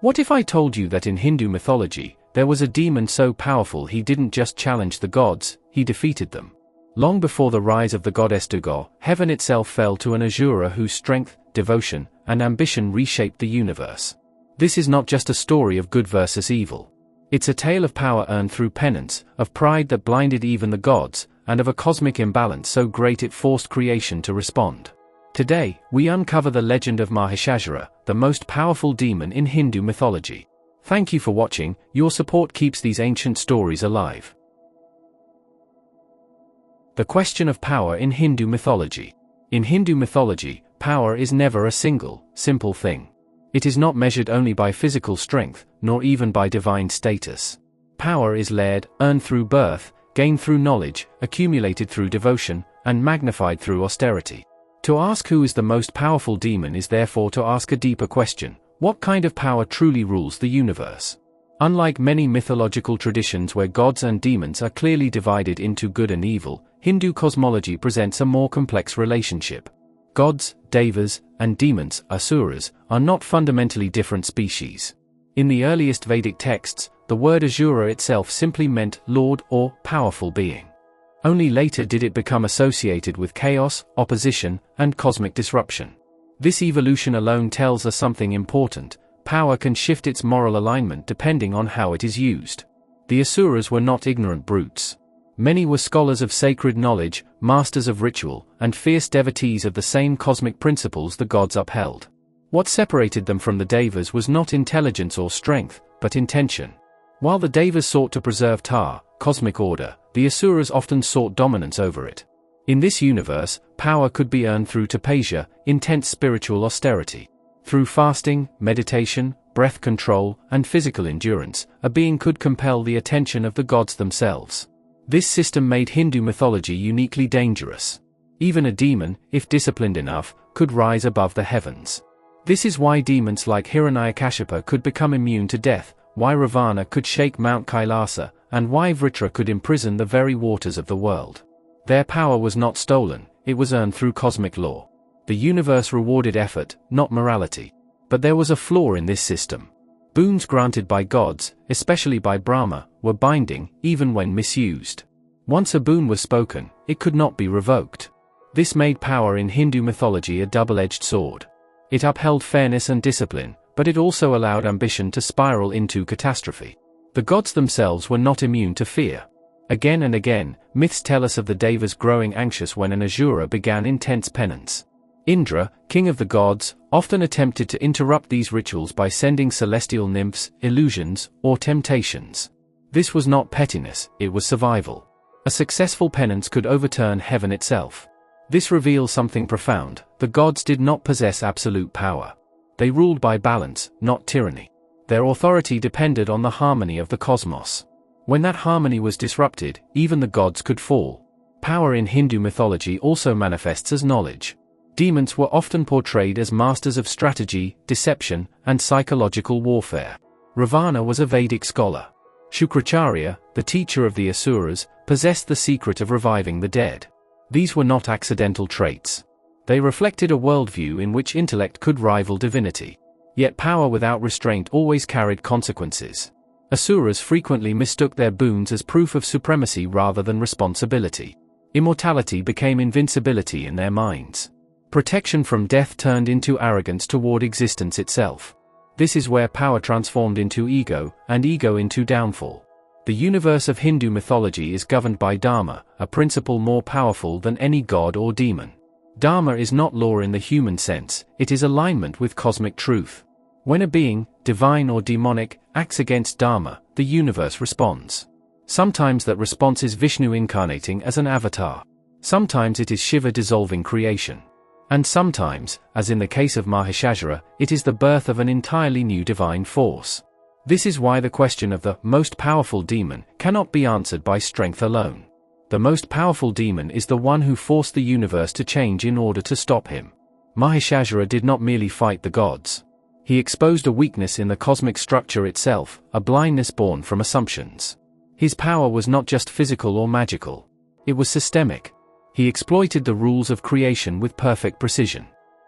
What if I told you that in Hindu mythology, there was a demon so powerful he didn't just challenge the gods, he defeated them? Long before the rise of the goddess Durga, heaven itself fell to an Asura whose strength, devotion, and ambition reshaped the universe. This is not just a story of good versus evil. It's a tale of power earned through penance, of pride that blinded even the gods, and of a cosmic imbalance so great it forced creation to respond. Today, we uncover the legend of Mahishasura, the most powerful demon in Hindu mythology. Thank you for watching. Your support keeps these ancient stories alive. The question of power in Hindu mythology. In Hindu mythology, power is never a single, simple thing. It is not measured only by physical strength, nor even by divine status. Power is layered, earned through birth, gained through knowledge, accumulated through devotion, and magnified through austerity. To ask who is the most powerful demon is therefore to ask a deeper question: what kind of power truly rules the universe? Unlike many mythological traditions where gods and demons are clearly divided into good and evil, Hindu cosmology presents a more complex relationship. Gods, devas, and demons, Asuras, are not fundamentally different species. In the earliest Vedic texts, the word Asura itself simply meant lord or powerful being. Only later did it become associated with chaos, opposition, and cosmic disruption. This evolution alone tells us something important: power can shift its moral alignment depending on how it is used. The Asuras were not ignorant brutes. Many were scholars of sacred knowledge, masters of ritual, and fierce devotees of the same cosmic principles the gods upheld. What separated them from the devas was not intelligence or strength, but intention. While the devas sought to preserve cosmic order, the Asuras often sought dominance over it. In this universe, power could be earned through tapasya, intense spiritual austerity. Through fasting, meditation, breath control, and physical endurance, a being could compel the attention of the gods themselves. This system made Hindu mythology uniquely dangerous. Even a demon, if disciplined enough, could rise above the heavens. This is why demons like Hiranyakashipu could become immune to death, why Ravana could shake Mount Kailasa, and why Vritra could imprison the very waters of the world. Their power was not stolen, it was earned through cosmic law. The universe rewarded effort, not morality. But there was a flaw in this system. Boons granted by gods, especially by Brahma, were binding, even when misused. Once a boon was spoken, it could not be revoked. This made power in Hindu mythology a double-edged sword. It upheld fairness and discipline, but it also allowed ambition to spiral into catastrophe. The gods themselves were not immune to fear. Again and again, myths tell us of the devas growing anxious when an Asura began intense penance. Indra, king of the gods, often attempted to interrupt these rituals by sending celestial nymphs, illusions, or temptations. This was not pettiness, it was survival. A successful penance could overturn heaven itself. This reveals something profound: the gods did not possess absolute power. They ruled by balance, not tyranny. Their authority depended on the harmony of the cosmos. When that harmony was disrupted, even the gods could fall. Power in Hindu mythology also manifests as knowledge. Demons were often portrayed as masters of strategy, deception, and psychological warfare. Ravana was a Vedic scholar. Shukracharya, the teacher of the Asuras, possessed the secret of reviving the dead. These were not accidental traits. They reflected a worldview in which intellect could rival divinity. Yet power without restraint always carried consequences. Asuras frequently mistook their boons as proof of supremacy rather than responsibility. Immortality became invincibility in their minds. Protection from death turned into arrogance toward existence itself. This is where power transformed into ego, and ego into downfall. The universe of Hindu mythology is governed by Dharma, a principle more powerful than any god or demon. Dharma is not law in the human sense, it is alignment with cosmic truth. When a being, divine or demonic, acts against Dharma, the universe responds. Sometimes that response is Vishnu incarnating as an avatar. Sometimes it is Shiva dissolving creation. And sometimes, as in the case of Mahishasura, it is the birth of an entirely new divine force. This is why the question of the most powerful demon cannot be answered by strength alone. The most powerful demon is the one who forced the universe to change in order to stop him. Mahishasura did not merely fight the gods. He exposed a weakness in the cosmic structure itself, a blindness born from assumptions. His power was not just physical or magical. It was systemic. He exploited the rules of creation with perfect precision.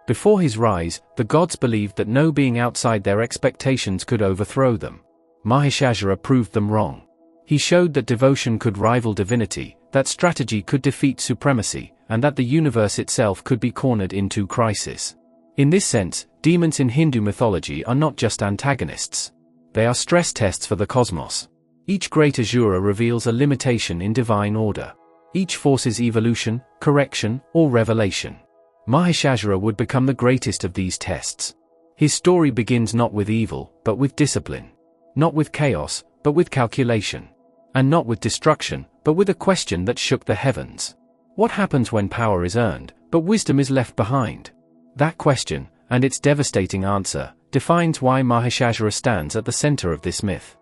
Before his rise, the gods believed that no being outside their expectations could overthrow them. Mahishasura proved them wrong. He showed that devotion could rival divinity, that strategy could defeat supremacy, and that the universe itself could be cornered into crisis. In this sense, demons in Hindu mythology are not just antagonists. They are stress tests for the cosmos. Each great Asura reveals a limitation in divine order. Each forces evolution, correction, or revelation. Mahishasura would become the greatest of these tests. His story begins not with evil, but with discipline. Not with chaos, but with calculation. And not with destruction, but with a question that shook the heavens. What happens when power is earned, but wisdom is left behind? That question, and its devastating answer, defines why Mahishasura stands at the center of this myth.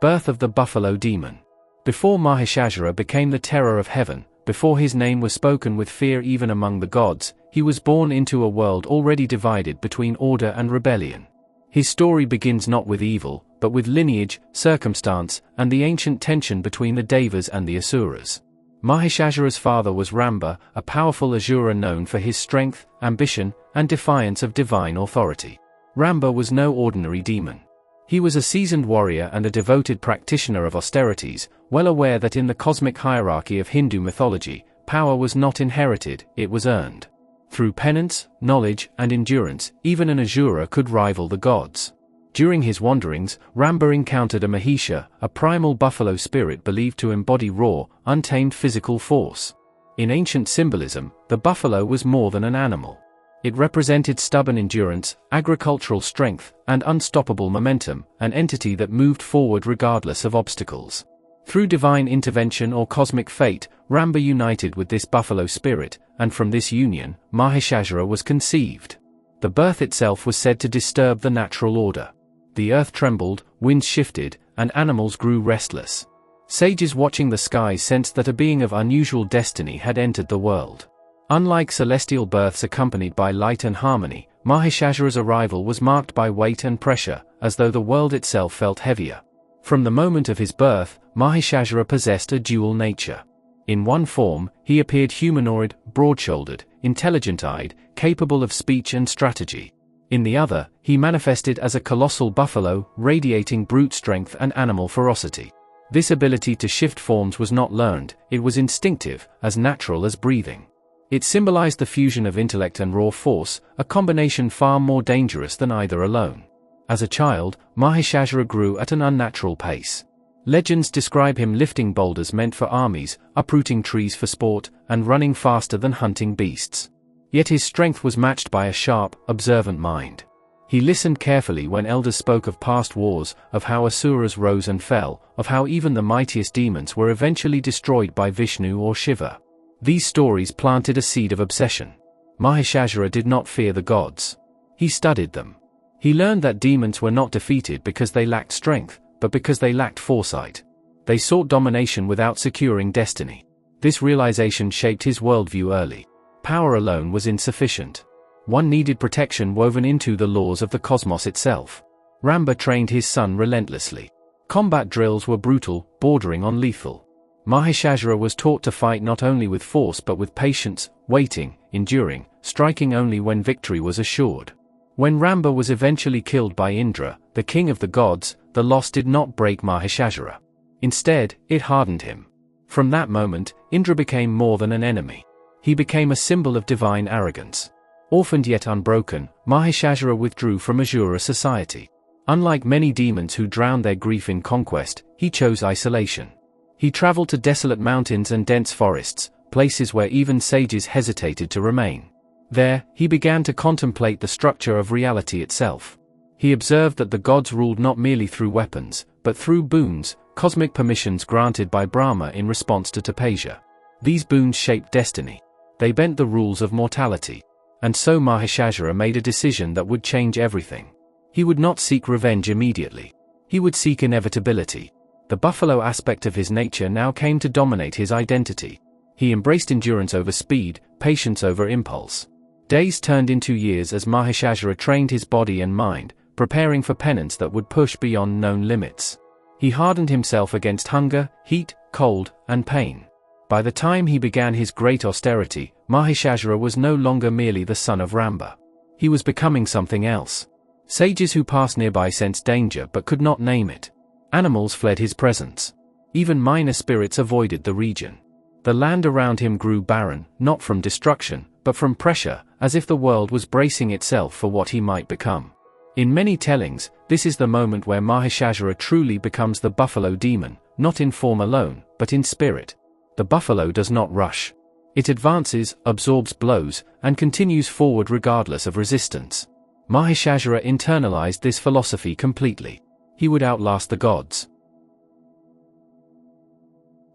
Birth of the Buffalo Demon. Before Mahishasura became the terror of heaven, before his name was spoken with fear even among the gods, he was born into a world already divided between order and rebellion. His story begins not with evil, but with lineage, circumstance, and the ancient tension between the Devas and the Asuras. Mahishasura's father was Ramba, a powerful Asura known for his strength, ambition, and defiance of divine authority. Ramba was no ordinary demon. He was a seasoned warrior and a devoted practitioner of austerities, well aware that in the cosmic hierarchy of Hindu mythology, power was not inherited, it was earned. Through penance, knowledge, and endurance, even an Asura could rival the gods. During his wanderings, Ramba encountered a Mahisha, a primal buffalo spirit believed to embody raw, untamed physical force. In ancient symbolism, the buffalo was more than an animal. It represented stubborn endurance, agricultural strength, and unstoppable momentum, an entity that moved forward regardless of obstacles. Through divine intervention or cosmic fate, Ramba united with this buffalo spirit, and from this union, Mahishasura was conceived. The birth itself was said to disturb the natural order. The earth trembled, winds shifted, and animals grew restless. Sages watching the skies sensed that a being of unusual destiny had entered the world. Unlike celestial births accompanied by light and harmony, Mahishasura's arrival was marked by weight and pressure, as though the world itself felt heavier. From the moment of his birth, Mahishasura possessed a dual nature. In one form, he appeared humanoid, broad-shouldered, intelligent-eyed, capable of speech and strategy. In the other, he manifested as a colossal buffalo, radiating brute strength and animal ferocity. This ability to shift forms was not learned, it was instinctive, as natural as breathing. It symbolized the fusion of intellect and raw force, a combination far more dangerous than either alone. As a child, Mahishasura grew at an unnatural pace. Legends describe him lifting boulders meant for armies, uprooting trees for sport, and running faster than hunting beasts. Yet his strength was matched by a sharp, observant mind. He listened carefully when elders spoke of past wars, of how Asuras rose and fell, of how even the mightiest demons were eventually destroyed by Vishnu or Shiva. These stories planted a seed of obsession. Mahishasura did not fear the gods. He studied them. He learned that demons were not defeated because they lacked strength, but because they lacked foresight. They sought domination without securing destiny. This realization shaped his worldview early. Power alone was insufficient. One needed protection woven into the laws of the cosmos itself. Ramba trained his son relentlessly. Combat drills were brutal, bordering on lethal. Mahishasura was taught to fight not only with force but with patience, waiting, enduring, striking only when victory was assured. When Ramba was eventually killed by Indra, the king of the gods, the loss did not break Mahishasura. Instead, it hardened him. From that moment, Indra became more than an enemy. He became a symbol of divine arrogance. Orphaned yet unbroken, Mahishasura withdrew from Asura society. Unlike many demons who drowned their grief in conquest, he chose isolation. He traveled to desolate mountains and dense forests, places where even sages hesitated to remain. There, he began to contemplate the structure of reality itself. He observed that the gods ruled not merely through weapons, but through boons, cosmic permissions granted by Brahma in response to Tapasya. These boons shaped destiny. They bent the rules of mortality. And so Mahishasura made a decision that would change everything. He would not seek revenge immediately. He would seek inevitability. The buffalo aspect of his nature now came to dominate his identity. He embraced endurance over speed, patience over impulse. Days turned into years as Mahishasura trained his body and mind, preparing for penance that would push beyond known limits. He hardened himself against hunger, heat, cold, and pain. By the time he began his great austerity, Mahishasura was no longer merely the son of Ramba. He was becoming something else. Sages who passed nearby sensed danger but could not name it. Animals fled his presence. Even minor spirits avoided the region. The land around him grew barren, not from destruction, but from pressure, as if the world was bracing itself for what he might become. In many tellings, this is the moment where Mahishasura truly becomes the buffalo demon, not in form alone, but in spirit. The buffalo does not rush. It advances, absorbs blows, and continues forward regardless of resistance. Mahishasura internalized this philosophy completely. He would outlast the gods.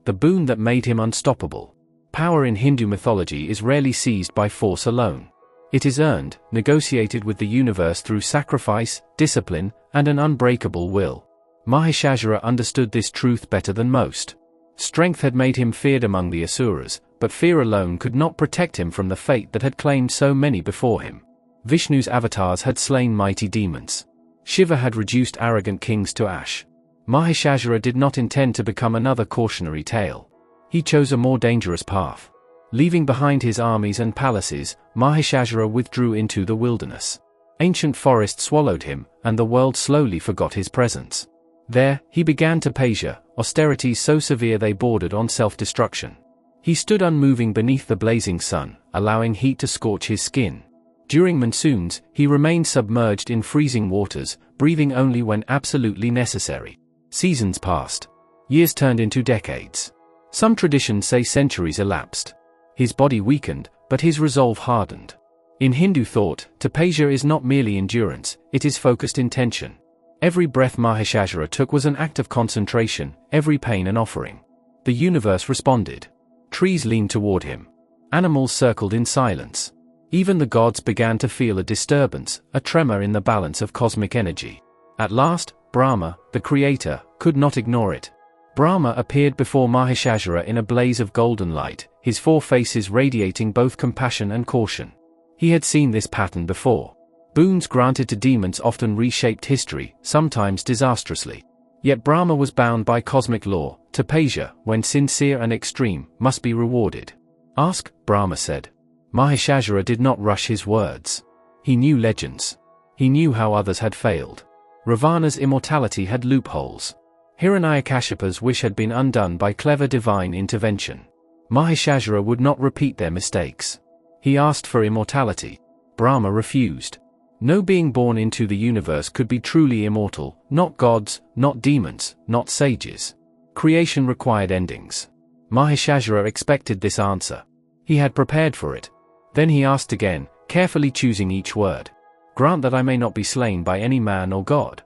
The boon that made him unstoppable. Power in Hindu mythology is rarely seized by force alone. It is earned, negotiated with the universe through sacrifice, discipline, and an unbreakable will. Mahishasura understood this truth better than most. Strength had made him feared among the Asuras, but fear alone could not protect him from the fate that had claimed so many before him. Vishnu's avatars had slain mighty demons. Shiva had reduced arrogant kings to ash. Mahishasura did not intend to become another cautionary tale. He chose a more dangerous path. Leaving behind his armies and palaces, Mahishasura withdrew into the wilderness. Ancient forests swallowed him, and the world slowly forgot his presence. There, he began tapasya, austerities so severe they bordered on self-destruction. He stood unmoving beneath the blazing sun, allowing heat to scorch his skin. During monsoons, he remained submerged in freezing waters, breathing only when absolutely necessary. Seasons passed. Years turned into decades. Some traditions say centuries elapsed. His body weakened, but his resolve hardened. In Hindu thought, tapasya is not merely endurance, it is focused intention. Every breath Mahishasura took was an act of concentration, every pain an offering. The universe responded. Trees leaned toward him. Animals circled in silence. Even the gods began to feel a disturbance, a tremor in the balance of cosmic energy. At last, Brahma, the creator, could not ignore it. Brahma appeared before Mahishasura in a blaze of golden light, his four faces radiating both compassion and caution. He had seen this pattern before. Boons granted to demons often reshaped history, sometimes disastrously. Yet Brahma was bound by cosmic law. Tapasya, when sincere and extreme, must be rewarded. Ask, Brahma said. Mahishasura did not rush his words. He knew legends. He knew how others had failed. Ravana's immortality had loopholes. Hiranyakashipu's wish had been undone by clever divine intervention. Mahishasura would not repeat their mistakes. He asked for immortality. Brahma refused. No being born into the universe could be truly immortal, not gods, not demons, not sages. Creation required endings. Mahishasura expected this answer. He had prepared for it. Then he asked again, carefully choosing each word. Grant that I may not be slain by any man or god.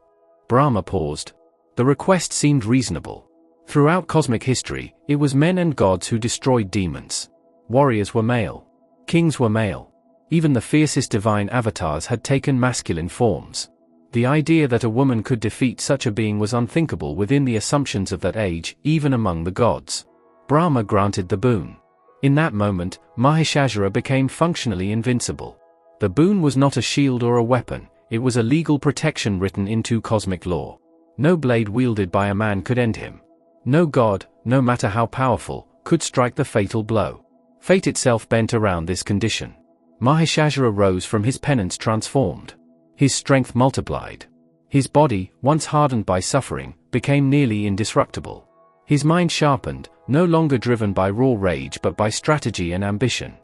Brahma paused. The request seemed reasonable. Throughout cosmic history, it was men and gods who destroyed demons. Warriors were male. Kings were male. Even the fiercest divine avatars had taken masculine forms. The idea that a woman could defeat such a being was unthinkable within the assumptions of that age, even among the gods. Brahma granted the boon. In that moment, Mahishasura became functionally invincible. The boon was not a shield or a weapon, it was a legal protection written into cosmic law. No blade wielded by a man could end him. No god, no matter how powerful, could strike the fatal blow. Fate itself bent around this condition. Mahishasura rose from his penance transformed. His strength multiplied. His body, once hardened by suffering, became nearly indestructible. His mind sharpened, no longer driven by raw rage but by strategy and ambition.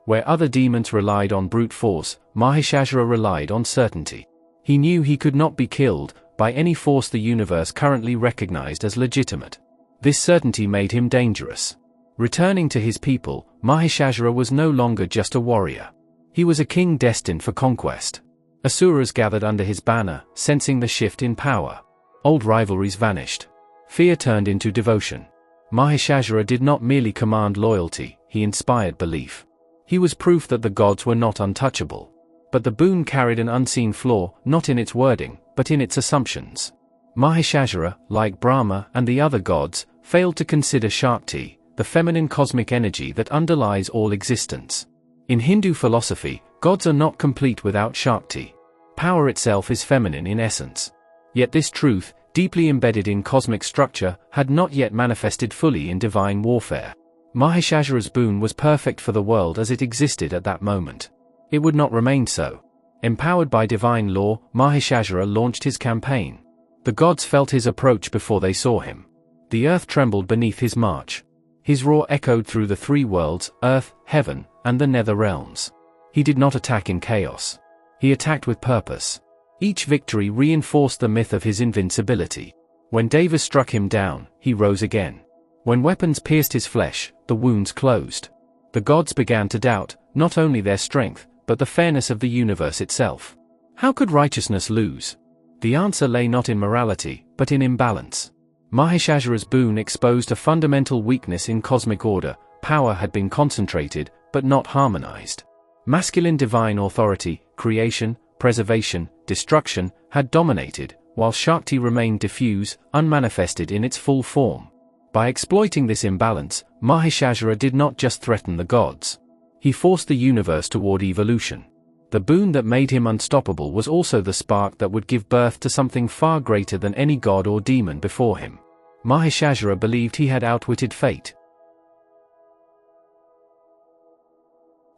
Where other demons relied on brute force, Mahishasura relied on certainty. He knew he could not be killed by any force the universe currently recognized as legitimate. This certainty made him dangerous. Returning to his people, Mahishasura was no longer just a warrior. He was a king destined for conquest. Asuras gathered under his banner, sensing the shift in power. Old rivalries vanished. Fear turned into devotion. Mahishasura did not merely command loyalty, he inspired belief. He was proof that the gods were not untouchable. But the boon carried an unseen flaw, not in its wording, but in its assumptions. Mahishasura, like Brahma and the other gods, failed to consider Shakti, the feminine cosmic energy that underlies all existence. In Hindu philosophy, gods are not complete without Shakti. Power itself is feminine in essence. Yet this truth, deeply embedded in cosmic structure, had not yet manifested fully in divine warfare. Mahishasura's boon was perfect for the world as it existed at that moment. It would not remain so. Empowered by divine law, Mahishasura launched his campaign. The gods felt his approach before they saw him. The earth trembled beneath his march. His roar echoed through the three worlds, earth, heaven, and the nether realms. He did not attack in chaos. He attacked with purpose. Each victory reinforced the myth of his invincibility. When Devas struck him down, he rose again. When weapons pierced his flesh, the wounds closed. The gods began to doubt, not only their strength, but the fairness of the universe itself. How could righteousness lose? The answer lay not in morality, but in imbalance. Mahishasura's boon exposed a fundamental weakness in cosmic order. Power had been concentrated, but not harmonized. Masculine divine authority, creation, preservation, destruction, had dominated, while Shakti remained diffuse, unmanifested in its full form. By exploiting this imbalance, Mahishasura did not just threaten the gods. He forced the universe toward evolution. The boon that made him unstoppable was also the spark that would give birth to something far greater than any god or demon before him. Mahishasura believed he had outwitted fate.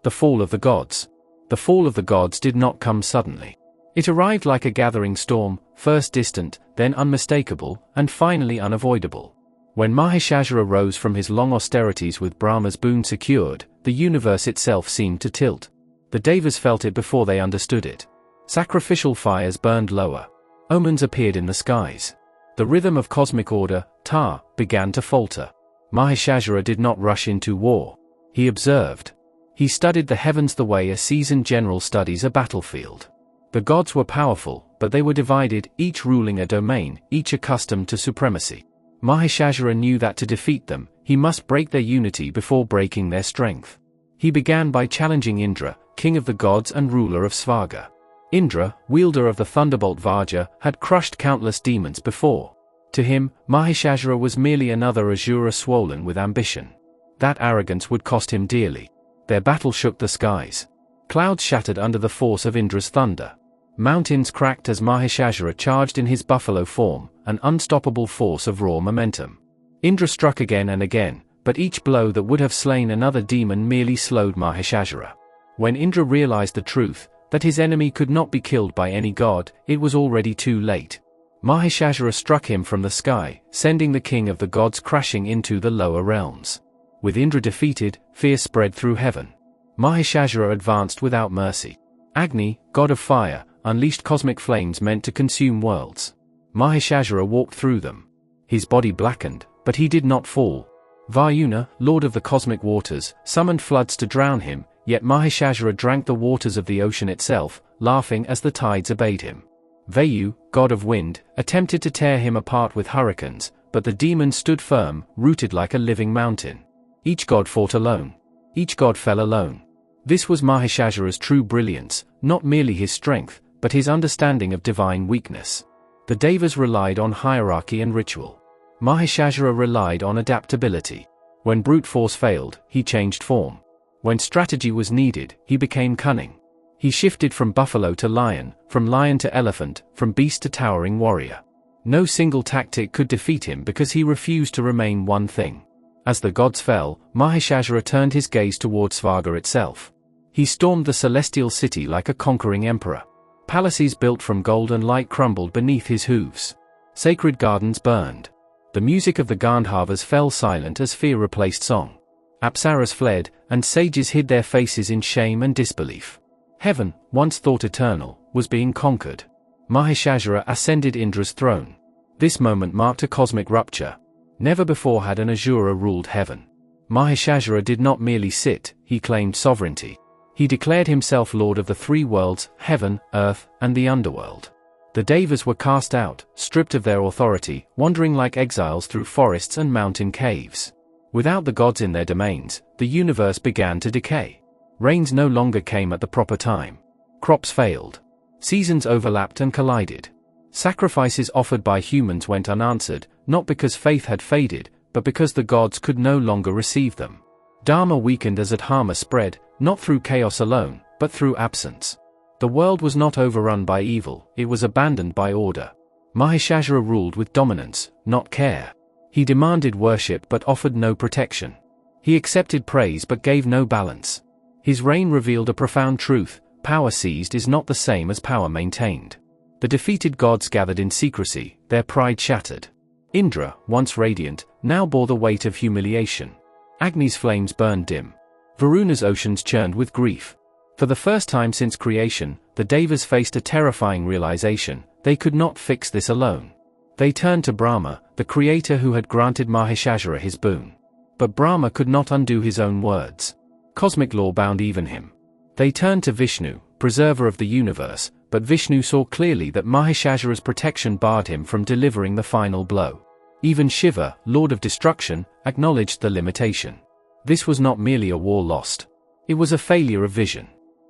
The fall of the gods. The fall of the gods did not come suddenly. It arrived like a gathering storm, first distant, then unmistakable, and finally unavoidable. When Mahishasura rose from his long austerities with Brahma's boon secured, the universe itself seemed to tilt. The Devas felt it before they understood it. Sacrificial fires burned lower. Omens appeared in the skies. The rhythm of cosmic order, Ta, began to falter. Mahishasura did not rush into war. He observed. He studied the heavens the way a seasoned general studies a battlefield. The gods were powerful, but they were divided, each ruling a domain, each accustomed to supremacy. Mahishasura knew that to defeat them, he must break their unity before breaking their strength. He began by challenging Indra, king of the gods and ruler of Svarga. Indra, wielder of the thunderbolt Vajra, had crushed countless demons before. To him, Mahishasura was merely another Asura swollen with ambition. That arrogance would cost him dearly. Their battle shook the skies. Clouds shattered under the force of Indra's thunder. Mountains cracked as Mahishasura charged in his buffalo form, an unstoppable force of raw momentum. Indra struck again and again, but each blow that would have slain another demon merely slowed Mahishasura. When Indra realized the truth, that his enemy could not be killed by any god, it was already too late. Mahishasura struck him from the sky, sending the king of the gods crashing into the lower realms. With Indra defeated, fear spread through heaven. Mahishasura advanced without mercy. Agni, god of fire, unleashed cosmic flames meant to consume worlds. Mahishasura walked through them. His body blackened, but he did not fall. Vayuna, lord of the cosmic waters, summoned floods to drown him, yet Mahishasura drank the waters of the ocean itself, laughing as the tides obeyed him. Vayu, god of wind, attempted to tear him apart with hurricanes, but the demon stood firm, rooted like a living mountain. Each god fought alone. Each god fell alone. This was Mahishasura's true brilliance, not merely his strength, but his understanding of divine weakness. The Devas relied on hierarchy and ritual. Mahishasura relied on adaptability. When brute force failed, he changed form. When strategy was needed, he became cunning. He shifted from buffalo to lion, from lion to elephant, from beast to towering warrior. No single tactic could defeat him because he refused to remain one thing. As the gods fell, Mahishasura turned his gaze towards Svarga itself. He stormed the celestial city like a conquering emperor. Palaces built from gold and light crumbled beneath his hooves. Sacred gardens burned. The music of the Gandharvas fell silent as fear replaced song. Apsaras fled, and sages hid their faces in shame and disbelief. Heaven, once thought eternal, was being conquered. Mahishasura ascended Indra's throne. This moment marked a cosmic rupture. Never before had an Asura ruled heaven. Mahishasura did not merely sit, he claimed sovereignty. He declared himself lord of the three worlds, heaven, earth, and the underworld. The Devas were cast out, stripped of their authority, wandering like exiles through forests and mountain caves. Without the gods in their domains, the universe began to decay. Rains no longer came at the proper time. Crops failed. Seasons overlapped and collided. Sacrifices offered by humans went unanswered, not because faith had faded, but because the gods could no longer receive them. Dharma weakened as adharma spread, not through chaos alone, but through absence. The world was not overrun by evil, it was abandoned by order. Mahishasura ruled with dominance, not care. He demanded worship but offered no protection. He accepted praise but gave no balance. His reign revealed a profound truth: power seized is not the same as power maintained. The defeated gods gathered in secrecy, their pride shattered. Indra, once radiant, now bore the weight of humiliation. Agni's flames burned dim. Varuna's oceans churned with grief. For the first time since creation, the Devas faced a terrifying realization: they could not fix this alone. They turned to Brahma, the creator who had granted Mahishasura his boon. But Brahma could not undo his own words. Cosmic law bound even him. They turned to Vishnu, preserver of the universe, but Vishnu saw clearly that Mahishasura's protection barred him from delivering the final blow. Even Shiva, lord of destruction, acknowledged the limitation. This was not merely a war lost. It was a failure of vision.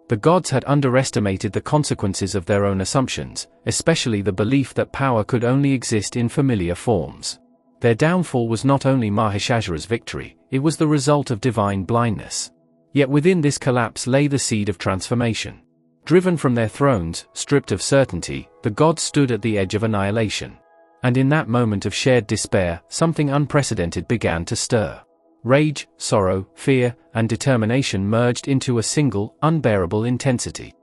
The gods had underestimated the consequences of their own assumptions, especially the belief that power could only exist in familiar forms. Their downfall was not only Mahishasura's victory, it was the result of divine blindness. Yet within this collapse lay the seed of transformation. Driven from their thrones, stripped of certainty, the gods stood at the edge of annihilation. And in that moment of shared despair, something unprecedented began to stir. Rage, sorrow, fear, and determination merged into a single, unbearable intensity.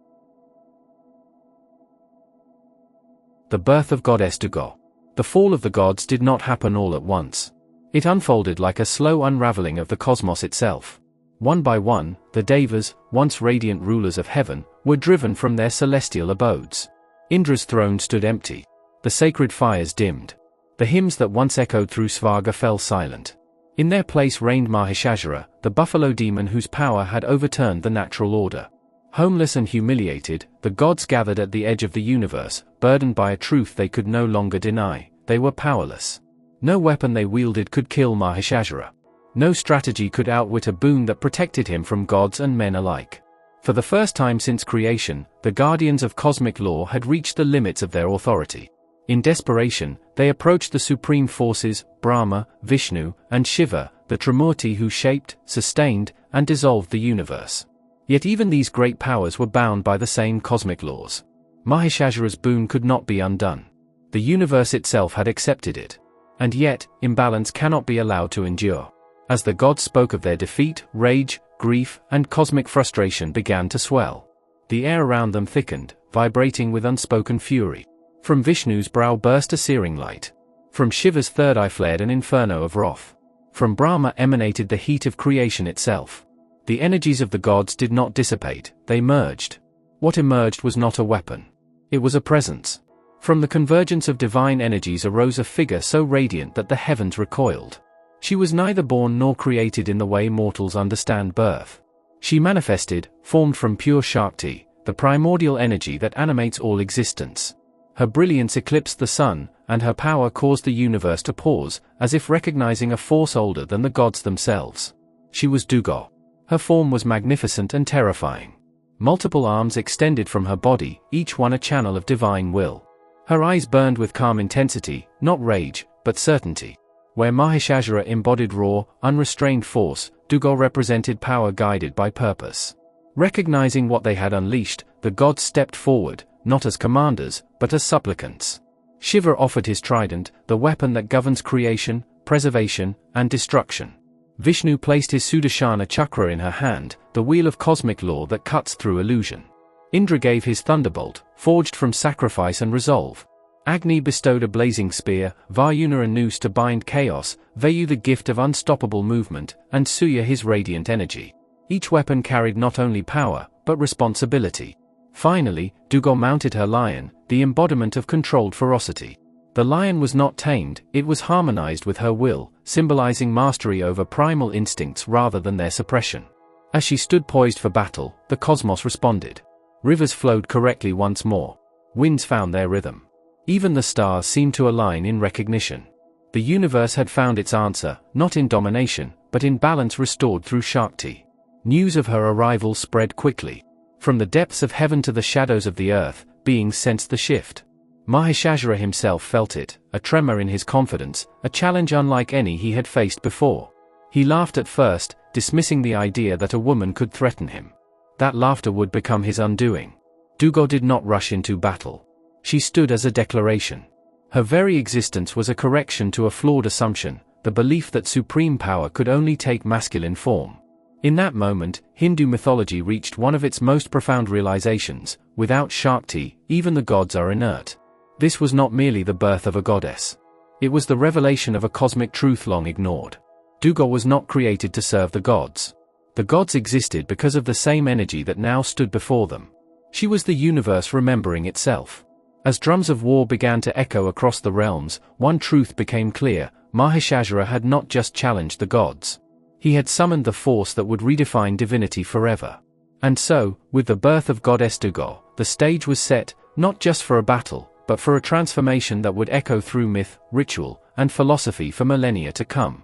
The birth of goddess Durga. The fall of the gods did not happen all at once. It unfolded like a slow unraveling of the cosmos itself. One by one, the Devas, once radiant rulers of heaven, were driven from their celestial abodes. Indra's throne stood empty. The sacred fires dimmed. The hymns that once echoed through Svarga fell silent. In their place reigned Mahishasura, the buffalo demon whose power had overturned the natural order. Homeless and humiliated, the gods gathered at the edge of the universe, burdened by a truth they could no longer deny: they were powerless. No weapon they wielded could kill Mahishasura. No strategy could outwit a boon that protected him from gods and men alike. For the first time since creation, the guardians of cosmic law had reached the limits of their authority. In desperation, they approached the supreme forces, Brahma, Vishnu, and Shiva, the Trimurti who shaped, sustained, and dissolved the universe. Yet even these great powers were bound by the same cosmic laws. Mahishasura's boon could not be undone. The universe itself had accepted it. And yet, imbalance cannot be allowed to endure. As the gods spoke of their defeat, rage, grief, and cosmic frustration began to swell. The air around them thickened, vibrating with unspoken fury. From Vishnu's brow burst a searing light. From Shiva's third eye flared an inferno of wrath. From Brahma emanated the heat of creation itself. The energies of the gods did not dissipate, they merged. What emerged was not a weapon. It was a presence. From the convergence of divine energies arose a figure so radiant that the heavens recoiled. She was neither born nor created in the way mortals understand birth. She manifested, formed from pure Shakti, the primordial energy that animates all existence. Her brilliance eclipsed the sun, and her power caused the universe to pause, as if recognizing a force older than the gods themselves. She was Durga. Her form was magnificent and terrifying. Multiple arms extended from her body, each one a channel of divine will. Her eyes burned with calm intensity, not rage, but certainty. Where Mahishasura embodied raw, unrestrained force, Durga represented power guided by purpose. Recognizing what they had unleashed, the gods stepped forward, not as commanders, but as supplicants. Shiva offered his trident, the weapon that governs creation, preservation, and destruction. Vishnu placed his Sudarshana chakra in her hand, the wheel of cosmic law that cuts through illusion. Indra gave his thunderbolt, forged from sacrifice and resolve. Agni bestowed a blazing spear, Varuna a noose to bind chaos, Vayu the gift of unstoppable movement, and Surya his radiant energy. Each weapon carried not only power, but responsibility. Finally, Durga mounted her lion, the embodiment of controlled ferocity. The lion was not tamed, it was harmonized with her will, symbolizing mastery over primal instincts rather than their suppression. As she stood poised for battle, the cosmos responded. Rivers flowed correctly once more. Winds found their rhythm. Even the stars seemed to align in recognition. The universe had found its answer, not in domination, but in balance restored through Shakti. News of her arrival spread quickly. From the depths of heaven to the shadows of the earth, beings sensed the shift. Mahishasura himself felt it, a tremor in his confidence, a challenge unlike any he had faced before. He laughed at first, dismissing the idea that a woman could threaten him. That laughter would become his undoing. Durga did not rush into battle. She stood as a declaration. Her very existence was a correction to a flawed assumption: the belief that supreme power could only take masculine form. In that moment, Hindu mythology reached one of its most profound realizations: without Shakti, even the gods are inert. This was not merely the birth of a goddess. It was the revelation of a cosmic truth long ignored. Durga was not created to serve the gods. The gods existed because of the same energy that now stood before them. She was the universe remembering itself. As drums of war began to echo across the realms, one truth became clear: Mahishasura had not just challenged the gods. He had summoned the force that would redefine divinity forever. And so, with the birth of goddess Durga, the stage was set, not just for a battle, but for a transformation that would echo through myth, ritual, and philosophy for millennia to come.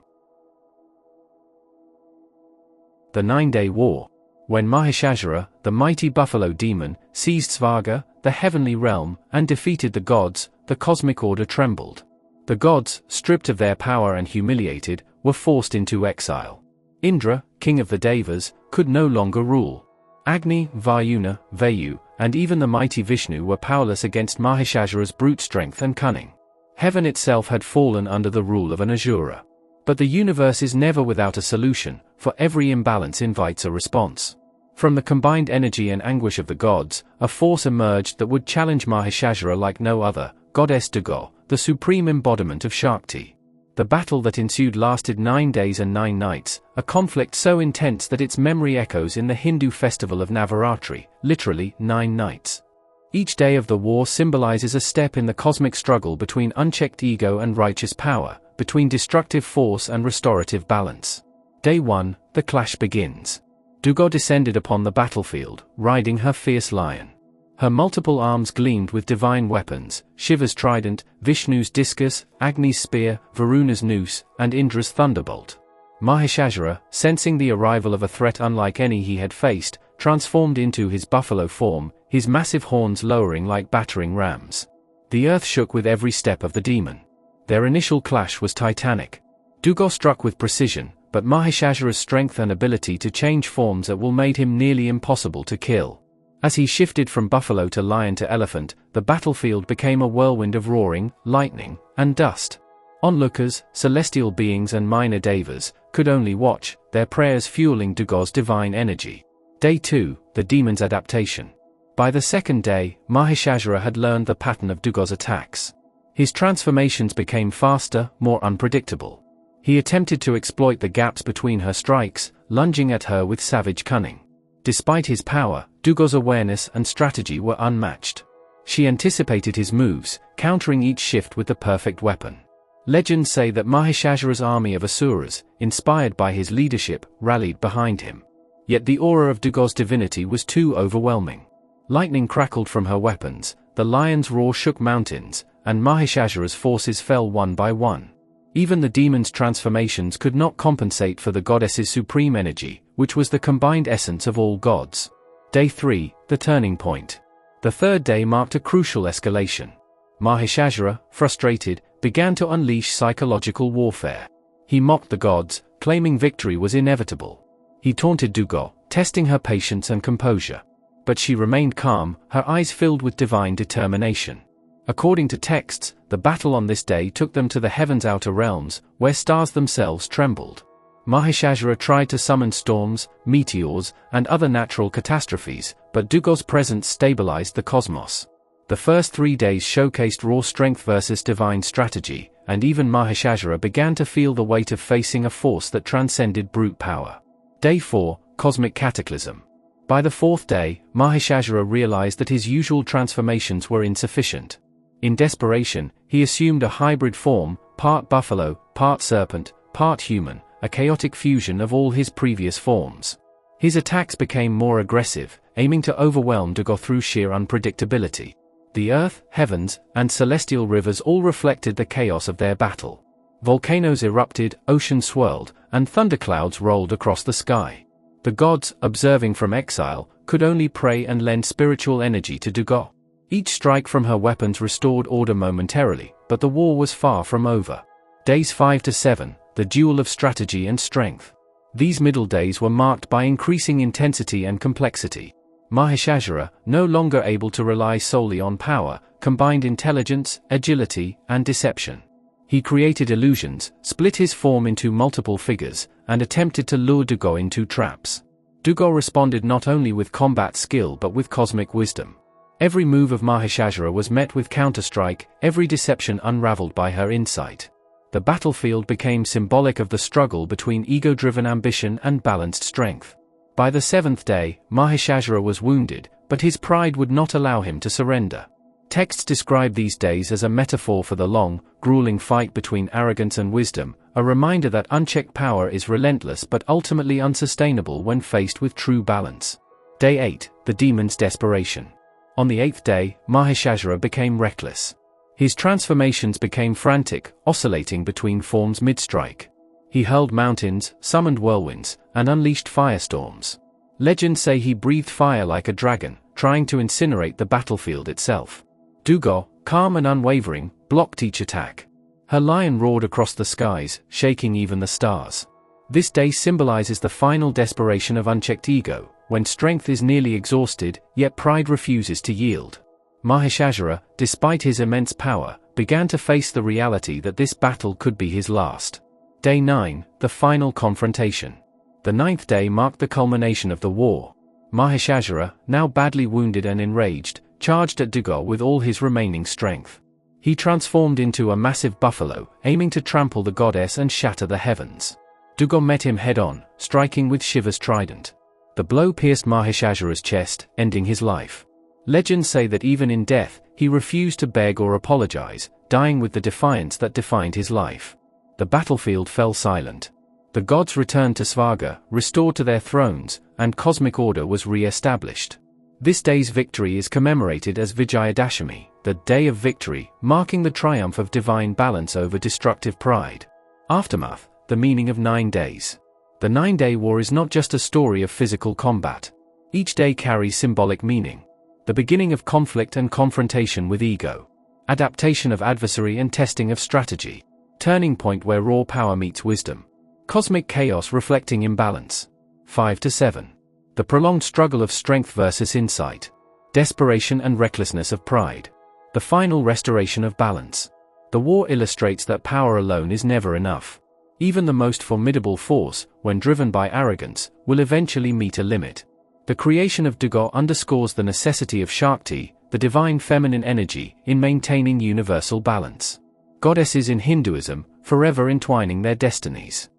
The 9-Day War. When Mahishasura, the mighty buffalo demon, seized Svarga, the heavenly realm, and defeated the gods, the cosmic order trembled. The gods, stripped of their power and humiliated, were forced into exile. Indra, king of the Devas, could no longer rule. Agni, Varuna, Vayu, and even the mighty Vishnu were powerless against Mahishasura's brute strength and cunning. Heaven itself had fallen under the rule of an Asura. But the universe is never without a solution, for every imbalance invites a response. From the combined energy and anguish of the gods, a force emerged that would challenge Mahishasura like no other: goddess Durga, the supreme embodiment of Shakti. The battle that ensued lasted 9 days and 9 nights, a conflict so intense that its memory echoes in the Hindu festival of Navaratri, literally 9 nights. Each day of the war symbolizes a step in the cosmic struggle between unchecked ego and righteous power, between destructive force and restorative balance. Day 1, the clash begins. Durga descended upon the battlefield, riding her fierce lion. Her multiple arms gleamed with divine weapons: Shiva's trident, Vishnu's discus, Agni's spear, Varuna's noose, and Indra's thunderbolt. Mahishasura, sensing the arrival of a threat unlike any he had faced, transformed into his buffalo form, his massive horns lowering like battering rams. The earth shook with every step of the demon. Their initial clash was titanic. Durga struck with precision, but Mahishasura's strength and ability to change forms at will made him nearly impossible to kill. As he shifted from buffalo to lion to elephant, the battlefield became a whirlwind of roaring, lightning, and dust. Onlookers, celestial beings and minor devas, could only watch, their prayers fueling Durga's divine energy. Day 2, the demon's adaptation. By the second day, Mahishasura had learned the pattern of Durga's attacks. His transformations became faster, more unpredictable. He attempted to exploit the gaps between her strikes, lunging at her with savage cunning. Despite his power, Durga's awareness and strategy were unmatched. She anticipated his moves, countering each shift with the perfect weapon. Legends say that Mahishasura's army of Asuras, inspired by his leadership, rallied behind him. Yet the aura of Durga's divinity was too overwhelming. Lightning crackled from her weapons, the lion's roar shook mountains, and Mahishasura's forces fell one by one. Even the demon's transformations could not compensate for the goddess's supreme energy, which was the combined essence of all gods. Day 3, the turning point. The third day marked a crucial escalation. Mahishasura, frustrated, began to unleash psychological warfare. He mocked the gods, claiming victory was inevitable. He taunted Durga, testing her patience and composure. But she remained calm, her eyes filled with divine determination. According to texts, the battle on this day took them to the heaven's outer realms, where stars themselves trembled. Mahishasura tried to summon storms, meteors, and other natural catastrophes, but Durga's presence stabilized the cosmos. The first 3 days showcased raw strength versus divine strategy, and even Mahishasura began to feel the weight of facing a force that transcended brute power. Day 4, Cosmic Cataclysm. By the 4th day, Mahishasura realized that his usual transformations were insufficient. In desperation, he assumed a hybrid form, part buffalo, part serpent, part human, a chaotic fusion of all his previous forms. His attacks became more aggressive, aiming to overwhelm Durga through sheer unpredictability. The earth, heavens, and celestial rivers all reflected the chaos of their battle. Volcanoes erupted, oceans swirled, and thunderclouds rolled across the sky. The gods, observing from exile, could only pray and lend spiritual energy to Durga. Each strike from her weapons restored order momentarily, but the war was far from over. Days 5 to 7, the duel of strategy and strength. These middle days were marked by increasing intensity and complexity. Mahishasura, no longer able to rely solely on power, combined intelligence, agility, and deception. He created illusions, split his form into multiple figures, and attempted to lure Durga into traps. Durga responded not only with combat skill but with cosmic wisdom. Every move of Mahishasura was met with counterstrike, every deception unraveled by her insight. The battlefield became symbolic of the struggle between ego-driven ambition and balanced strength. By the seventh day, Mahishasura was wounded, but his pride would not allow him to surrender. Texts describe these days as a metaphor for the long, grueling fight between arrogance and wisdom, a reminder that unchecked power is relentless but ultimately unsustainable when faced with true balance. Day 8, the demon's desperation. On the 8th day, Mahishasura became reckless. His transformations became frantic, oscillating between forms mid-strike. He hurled mountains, summoned whirlwinds, and unleashed firestorms. Legends say he breathed fire like a dragon, trying to incinerate the battlefield itself. Durga, calm and unwavering, blocked each attack. Her lion roared across the skies, shaking even the stars. This day symbolizes the final desperation of unchecked ego, when strength is nearly exhausted, yet pride refuses to yield. Mahishasura, despite his immense power, began to face the reality that this battle could be his last. Day 9, the final confrontation. The 9th day marked the culmination of the war. Mahishasura, now badly wounded and enraged, charged at Durga with all his remaining strength. He transformed into a massive buffalo, aiming to trample the goddess and shatter the heavens. Durga met him head-on, striking with Shiva's trident. The blow pierced Mahishasura's chest, ending his life. Legends say that even in death, he refused to beg or apologize, dying with the defiance that defined his life. The battlefield fell silent. The gods returned to Svarga, restored to their thrones, and cosmic order was re-established. This day's victory is commemorated as Vijayadashami, the Day of Victory, marking the triumph of divine balance over destructive pride. Aftermath, the meaning of 9 days. The 9-day war is not just a story of physical combat. Each day carries symbolic meaning. The beginning of conflict and confrontation with ego. Adaptation of adversary and testing of strategy. Turning point where raw power meets wisdom. Cosmic chaos reflecting imbalance. 5 to 7. The prolonged struggle of strength versus insight. Desperation and recklessness of pride. The final restoration of balance. The war illustrates that power alone is never enough. Even the most formidable force, when driven by arrogance, will eventually meet a limit. The creation of Durga underscores the necessity of Shakti, the divine feminine energy, in maintaining universal balance. Goddesses in Hinduism, forever entwining their destinies.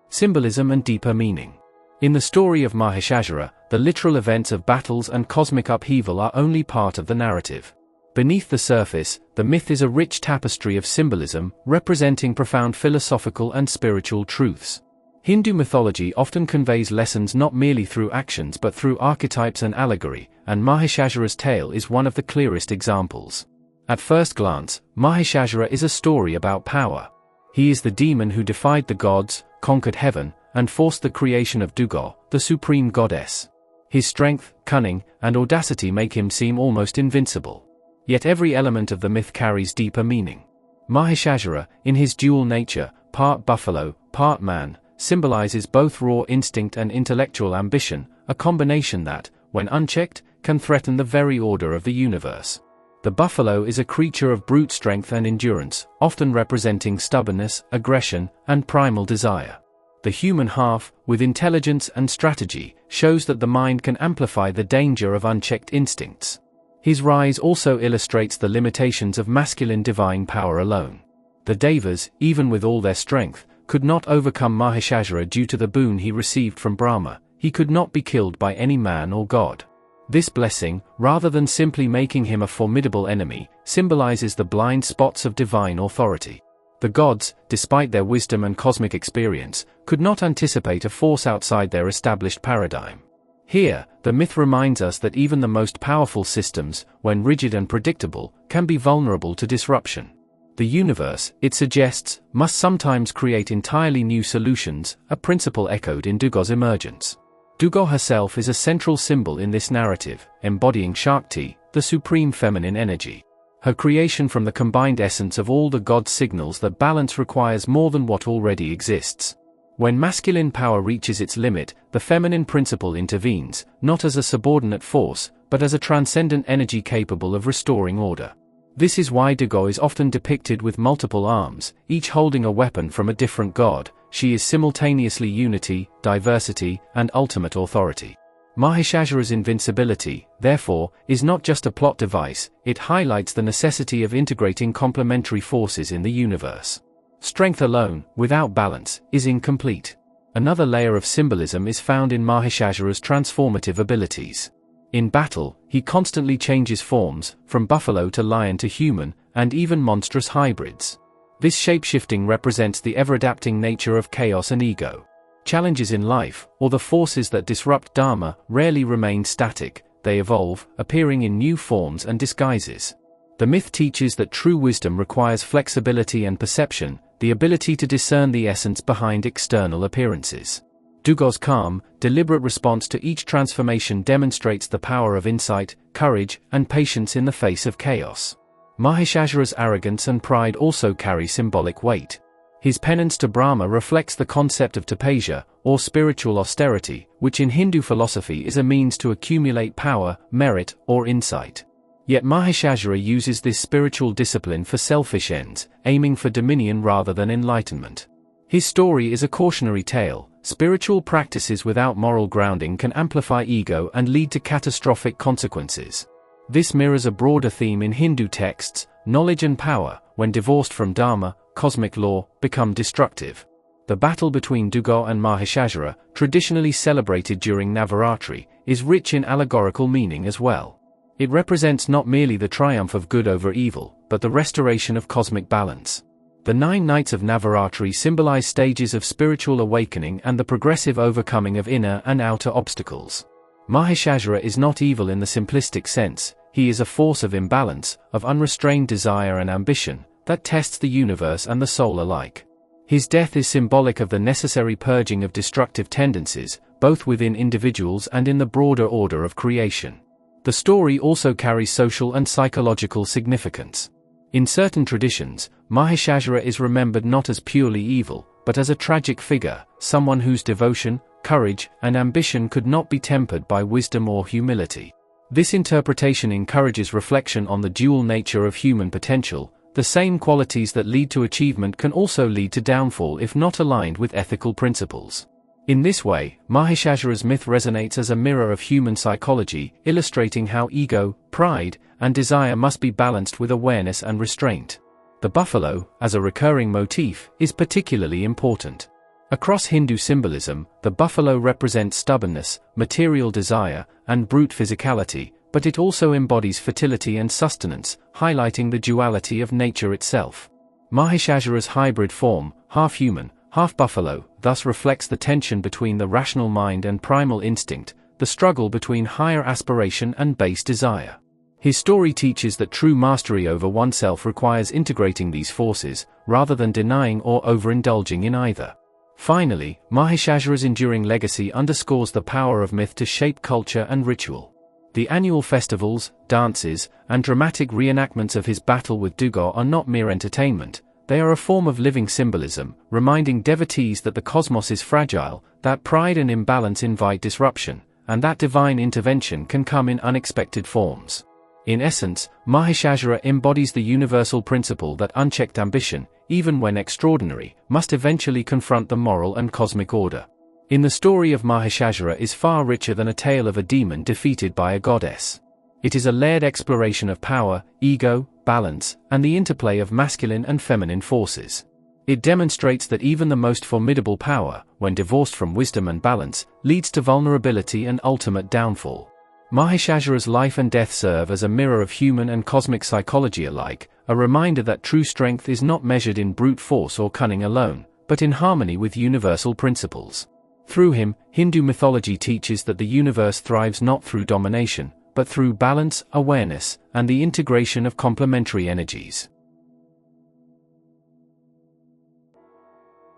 Symbolism and deeper meaning. In the story of Mahishasura, the literal events of battles and cosmic upheaval are only part of the narrative. Beneath the surface, the myth is a rich tapestry of symbolism, representing profound philosophical and spiritual truths. Hindu mythology often conveys lessons not merely through actions but through archetypes and allegory, and Mahishasura's tale is one of the clearest examples. At first glance, Mahishasura is a story about power. He is the demon who defied the gods, conquered heaven, and forced the creation of Durga, the supreme goddess. His strength, cunning, and audacity make him seem almost invincible. Yet every element of the myth carries deeper meaning. Mahishasura, in his dual nature, part buffalo, part man, symbolizes both raw instinct and intellectual ambition, a combination that, when unchecked, can threaten the very order of the universe. The buffalo is a creature of brute strength and endurance, often representing stubbornness, aggression, and primal desire. The human half, with intelligence and strategy, shows that the mind can amplify the danger of unchecked instincts. His rise also illustrates the limitations of masculine divine power alone. The Devas, even with all their strength, could not overcome Mahishasura due to the boon he received from Brahma. He could not be killed by any man or god. This blessing, rather than simply making him a formidable enemy, symbolizes the blind spots of divine authority. The gods, despite their wisdom and cosmic experience, could not anticipate a force outside their established paradigm. Here, the myth reminds us that even the most powerful systems, when rigid and predictable, can be vulnerable to disruption. The universe, it suggests, must sometimes create entirely new solutions, a principle echoed in Durga's emergence. Durga herself is a central symbol in this narrative, embodying Shakti, the supreme feminine energy. Her creation from the combined essence of all the gods signals that balance requires more than what already exists. When masculine power reaches its limit, the feminine principle intervenes, not as a subordinate force, but as a transcendent energy capable of restoring order. This is why Durga is often depicted with multiple arms, each holding a weapon from a different god. She is simultaneously unity, diversity, and ultimate authority. Mahishasura's invincibility, therefore, is not just a plot device, it highlights the necessity of integrating complementary forces in the universe. Strength alone, without balance, is incomplete. Another layer of symbolism is found in Mahishasura's transformative abilities. In battle, he constantly changes forms, from buffalo to lion to human, and even monstrous hybrids. This shape-shifting represents the ever-adapting nature of chaos and ego. Challenges in life, or the forces that disrupt Dharma, rarely remain static, they evolve, appearing in new forms and disguises. The myth teaches that true wisdom requires flexibility and perception, the ability to discern the essence behind external appearances. Durga's calm, deliberate response to each transformation demonstrates the power of insight, courage, and patience in the face of chaos. Mahishasura's arrogance and pride also carry symbolic weight. His penance to Brahma reflects the concept of tapasya, or spiritual austerity, which in Hindu philosophy is a means to accumulate power, merit, or insight. Yet Mahishasura uses this spiritual discipline for selfish ends, aiming for dominion rather than enlightenment. His story is a cautionary tale. Spiritual practices without moral grounding can amplify ego and lead to catastrophic consequences. This mirrors a broader theme in Hindu texts: knowledge and power, when divorced from Dharma, cosmic law, become destructive. The battle between Durga and Mahishasura, traditionally celebrated during Navaratri, is rich in allegorical meaning as well. It represents not merely the triumph of good over evil, but the restoration of cosmic balance. The 9 nights of Navaratri symbolize stages of spiritual awakening and the progressive overcoming of inner and outer obstacles. Mahishasura is not evil in the simplistic sense, he is a force of imbalance, of unrestrained desire and ambition, that tests the universe and the soul alike. His death is symbolic of the necessary purging of destructive tendencies, both within individuals and in the broader order of creation. The story also carries social and psychological significance. In certain traditions, Mahishasura is remembered not as purely evil, but as a tragic figure, someone whose devotion, courage, and ambition could not be tempered by wisdom or humility. This interpretation encourages reflection on the dual nature of human potential. The same qualities that lead to achievement can also lead to downfall if not aligned with ethical principles. In this way, Mahishasura's myth resonates as a mirror of human psychology, illustrating how ego, pride, and desire must be balanced with awareness and restraint. The buffalo, as a recurring motif, is particularly important. Across Hindu symbolism, the buffalo represents stubbornness, material desire, and brute physicality, but it also embodies fertility and sustenance, highlighting the duality of nature itself. Mahishasura's hybrid form, half human, half buffalo, thus reflects the tension between the rational mind and primal instinct, the struggle between higher aspiration and base desire. His story teaches that true mastery over oneself requires integrating these forces, rather than denying or overindulging in either. Finally, Mahishasura's enduring legacy underscores the power of myth to shape culture and ritual. The annual festivals, dances, and dramatic reenactments of his battle with Durga are not mere entertainment, they are a form of living symbolism, reminding devotees that the cosmos is fragile, that pride and imbalance invite disruption, and that divine intervention can come in unexpected forms. In essence, Mahishasura embodies the universal principle that unchecked ambition, even when extraordinary, must eventually confront the moral and cosmic order. In the story of Mahishasura is far richer than a tale of a demon defeated by a goddess. It is a layered exploration of power, ego, balance, and the interplay of masculine and feminine forces. It demonstrates that even the most formidable power, when divorced from wisdom and balance, leads to vulnerability and ultimate downfall. Mahishasura's life and death serve as a mirror of human and cosmic psychology alike, a reminder that true strength is not measured in brute force or cunning alone, but in harmony with universal principles. Through him, Hindu mythology teaches that the universe thrives not through domination, but through balance, awareness, and the integration of complementary energies.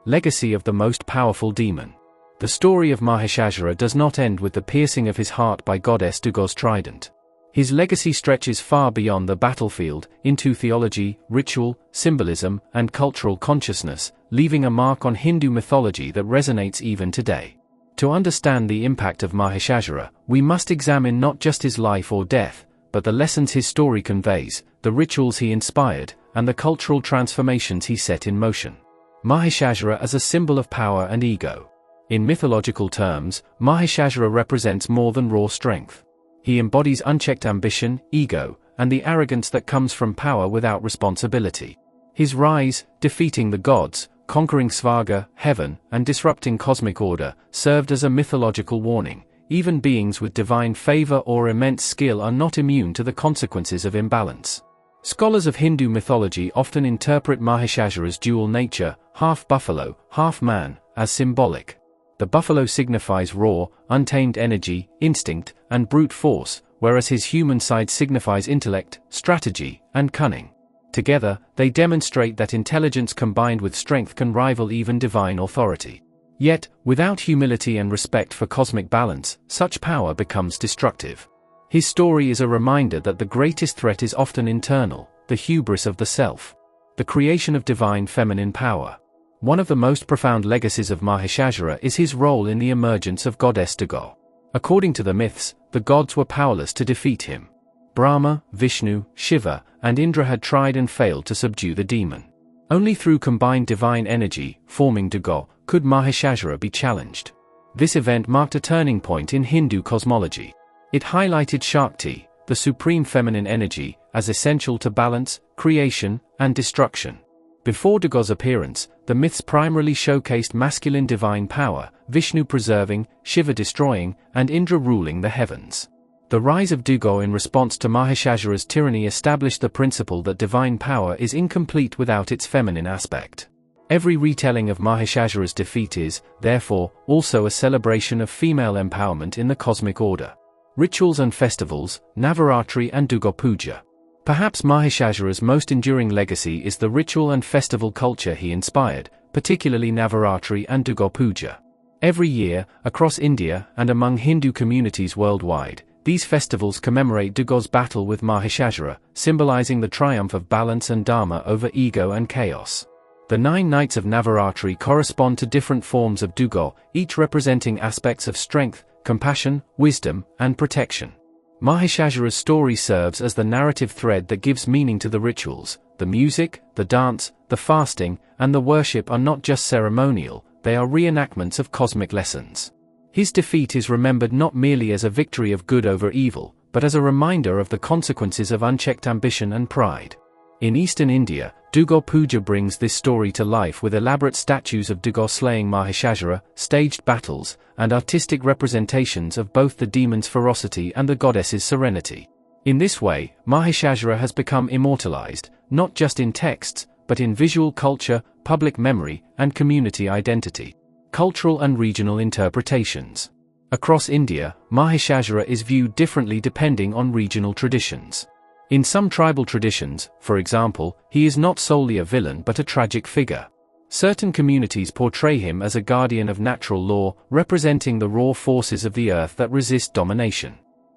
Legacy of the most powerful demon. The story of Mahishasura does not end with the piercing of his heart by goddess Durga's trident. His legacy stretches far beyond the battlefield, into theology, ritual, symbolism, and cultural consciousness, leaving a mark on Hindu mythology that resonates even today. To understand the impact of Mahishasura, we must examine not just his life or death, but the lessons his story conveys, the rituals he inspired, and the cultural transformations he set in motion. Mahishasura as a symbol of power and ego. In mythological terms, Mahishasura represents more than raw strength. He embodies unchecked ambition, ego, and the arrogance that comes from power without responsibility. His rise, defeating the gods, conquering Svarga, heaven, and disrupting cosmic order, served as a mythological warning. Even beings with divine favor or immense skill are not immune to the consequences of imbalance. Scholars of Hindu mythology often interpret Mahishasura's dual nature, half buffalo, half man, as symbolic. The buffalo signifies raw, untamed energy, instinct, and brute force, whereas his human side signifies intellect, strategy, and cunning. Together, they demonstrate that intelligence combined with strength can rival even divine authority. Yet, without humility and respect for cosmic balance, such power becomes destructive. His story is a reminder that the greatest threat is often internal, the hubris of the self. The creation of divine feminine power. One of the most profound legacies of Mahishasura is his role in the emergence of goddess Durga. According to the myths, the gods were powerless to defeat him. Brahma, Vishnu, Shiva, and Indra had tried and failed to subdue the demon. Only through combined divine energy, forming Durga, could Mahishasura be challenged. This event marked a turning point in Hindu cosmology. It highlighted Shakti, the supreme feminine energy, as essential to balance, creation, and destruction. Before Durga's appearance, the myths primarily showcased masculine divine power, Vishnu preserving, Shiva destroying, and Indra ruling the heavens. The rise of Durga in response to Mahishasura's tyranny established the principle that divine power is incomplete without its feminine aspect. Every retelling of Mahishasura's defeat is, therefore, also a celebration of female empowerment in the cosmic order. Rituals and festivals, Navaratri and Durga Puja. Perhaps Mahishasura's most enduring legacy is the ritual and festival culture he inspired, particularly Navaratri and Durga Puja. Every year, across India and among Hindu communities worldwide, these festivals commemorate Durga's battle with Mahishasura, symbolizing the triumph of balance and dharma over ego and chaos. The 9 nights of Navaratri correspond to different forms of Durga, each representing aspects of strength, compassion, wisdom, and protection. Mahishasura's story serves as the narrative thread that gives meaning to the rituals. The music, the dance, the fasting, and the worship are not just ceremonial, they are reenactments of cosmic lessons. His defeat is remembered not merely as a victory of good over evil, but as a reminder of the consequences of unchecked ambition and pride. In eastern India, Durga Puja brings this story to life with elaborate statues of Durga slaying Mahishasura, staged battles, and artistic representations of both the demon's ferocity and the goddess's serenity. In this way, Mahishasura has become immortalized, not just in texts, but in visual culture, public memory, and community identity. Cultural and regional interpretations. Across India, Mahishasura is viewed differently depending on regional traditions. In some tribal traditions, for example, he is not solely a villain but a tragic figure. Certain communities portray him as a guardian of natural law, representing the raw forces of the earth that resist domination.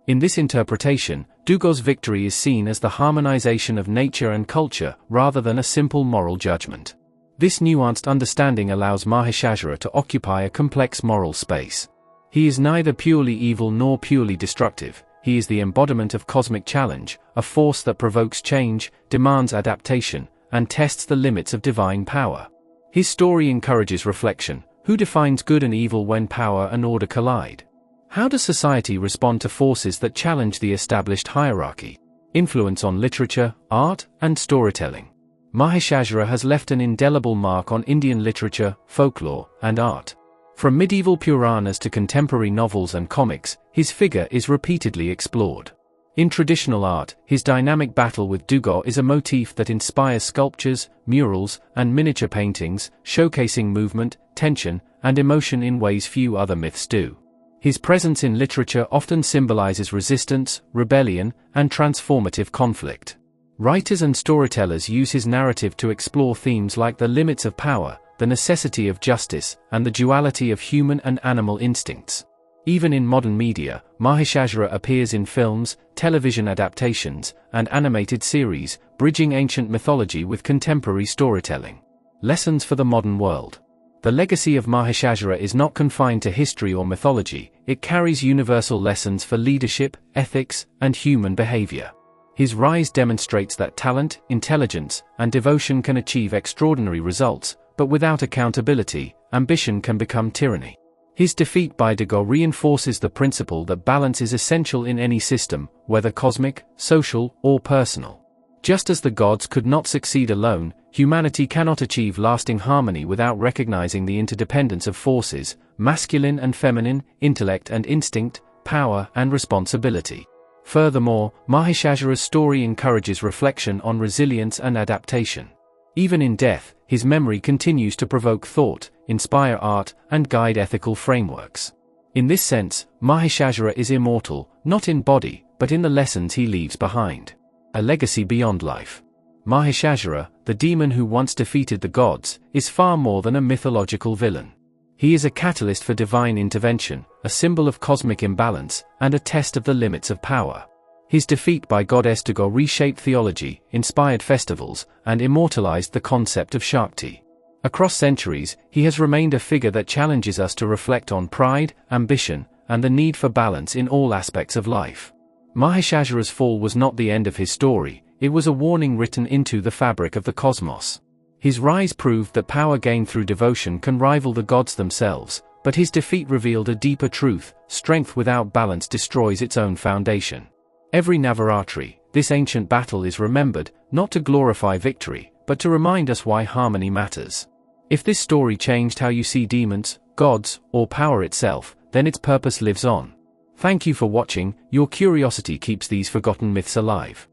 In this interpretation, Durga's victory is seen as the harmonization of nature and culture, rather than a simple moral judgment. This nuanced understanding allows Mahishasura to occupy a complex moral space. He is neither purely evil nor purely destructive. He is the embodiment of cosmic challenge, a force that provokes change, demands adaptation, and tests the limits of divine power. His story encourages reflection. Who defines good and evil when power and order collide? How does society respond to forces that challenge the established hierarchy? Influence on literature, art, and storytelling. Mahishasura has left an indelible mark on Indian literature, folklore, and art. From medieval Puranas to contemporary novels and comics, his figure is repeatedly explored. In traditional art, his dynamic battle with Durga is a motif that inspires sculptures, murals, and miniature paintings, showcasing movement, tension, and emotion in ways few other myths do. His presence in literature often symbolizes resistance, rebellion, and transformative conflict. Writers and storytellers use his narrative to explore themes like the limits of power, the necessity of justice, and the duality of human and animal instincts. Even in modern media, Mahishasura appears in films, television adaptations, and animated series, bridging ancient mythology with contemporary storytelling. Lessons for the modern world. The legacy of Mahishasura is not confined to history or mythology, it carries universal lessons for leadership, ethics, and human behavior. His rise demonstrates that talent, intelligence, and devotion can achieve extraordinary results, but without accountability, ambition can become tyranny. His defeat by Durga reinforces the principle that balance is essential in any system, whether cosmic, social, or personal. Just as the gods could not succeed alone, humanity cannot achieve lasting harmony without recognizing the interdependence of forces, masculine and feminine, intellect and instinct, power and responsibility. Furthermore, Mahishasura's story encourages reflection on resilience and adaptation. Even in death, his memory continues to provoke thought, inspire art, and guide ethical frameworks. In this sense, Mahishasura is immortal, not in body, but in the lessons he leaves behind. A legacy beyond life. Mahishasura, the demon who once defeated the gods, is far more than a mythological villain. He is a catalyst for divine intervention, a symbol of cosmic imbalance, and a test of the limits of power. His defeat by goddess Durga reshaped theology, inspired festivals, and immortalized the concept of Shakti. Across centuries, he has remained a figure that challenges us to reflect on pride, ambition, and the need for balance in all aspects of life. Mahishasura's fall was not the end of his story, it was a warning written into the fabric of the cosmos. His rise proved that power gained through devotion can rival the gods themselves, but his defeat revealed a deeper truth: strength without balance destroys its own foundation. Every Navaratri, this ancient battle is remembered, not to glorify victory, but to remind us why harmony matters. If this story changed how you see demons, gods, or power itself, then its purpose lives on. Thank you for watching. Your curiosity keeps these forgotten myths alive.